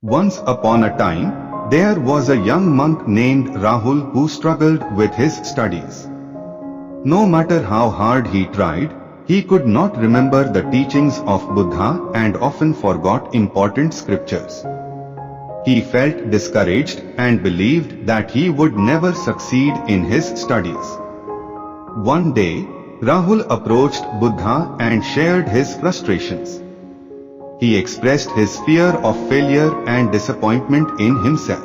Once upon a time, there was a young monk named Rahul who struggled with his studies. No matter how hard he tried, he could not remember the teachings of Buddha and often forgot important scriptures. He felt discouraged and believed that he would never succeed in his studies. One day, Rahul approached Buddha and shared his frustrations. He expressed his fear of failure and disappointment in himself.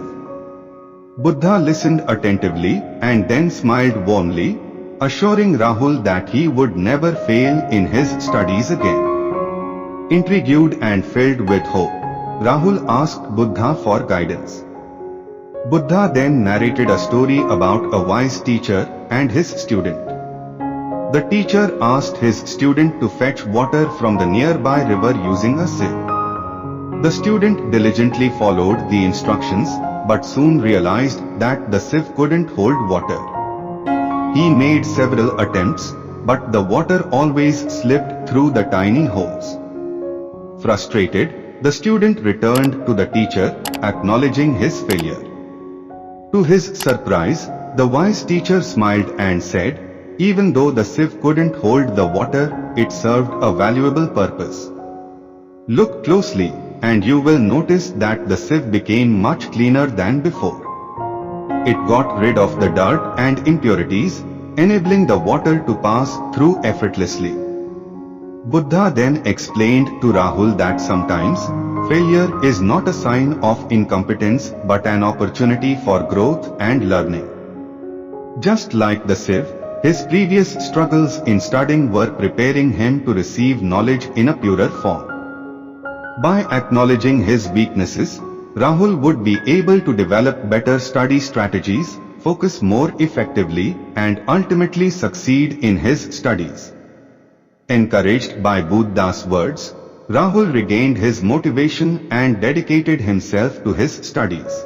Buddha listened attentively and then smiled warmly, assuring Rahul that he would never fail in his studies again. Intrigued and filled with hope, Rahul asked Buddha for guidance. Buddha then narrated a story about a wise teacher and his student. The teacher asked his student to fetch water from the nearby river using a sieve. The student diligently followed the instructions, but soon realized that the sieve couldn't hold water. He made several attempts, but the water always slipped through the tiny holes. Frustrated, the student returned to the teacher, acknowledging his failure. To his surprise, the wise teacher smiled and said, "Even though the sieve couldn't hold the water, it served a valuable purpose. Look closely, and you will notice that the sieve became much cleaner than before. It got rid of the dirt and impurities, enabling the water to pass through effortlessly." Buddha then explained to Rahul that sometimes, failure is not a sign of incompetence but an opportunity for growth and learning. Just like the sieve, his previous struggles in studying were preparing him to receive knowledge in a purer form. By acknowledging his weaknesses, Rahul would be able to develop better study strategies, focus more effectively, and ultimately succeed in his studies. Encouraged by Buddha's words, Rahul regained his motivation and dedicated himself to his studies.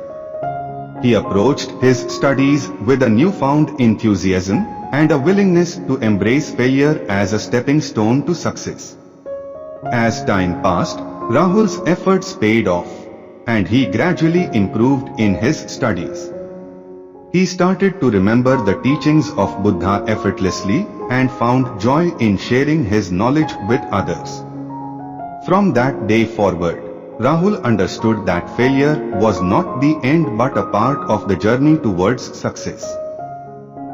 He approached his studies with a newfound enthusiasm and a willingness to embrace failure as a stepping stone to success. As time passed, Rahul's efforts paid off, and he gradually improved in his studies. He started to remember the teachings of Buddha effortlessly and found joy in sharing his knowledge with others. From that day forward, Rahul understood that failure was not the end but a part of the journey towards success.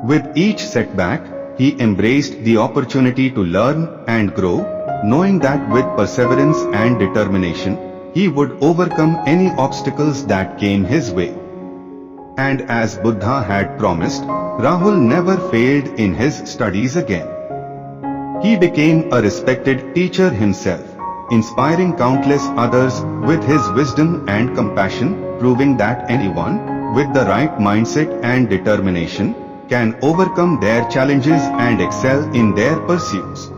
With each setback, he embraced the opportunity to learn and grow, knowing that with perseverance and determination, he would overcome any obstacles that came his way. And as Buddha had promised, Rahul never failed in his studies again. He became a respected teacher himself, inspiring countless others with his wisdom and compassion, proving that anyone, with the right mindset and determination, can overcome their challenges and excel in their pursuits.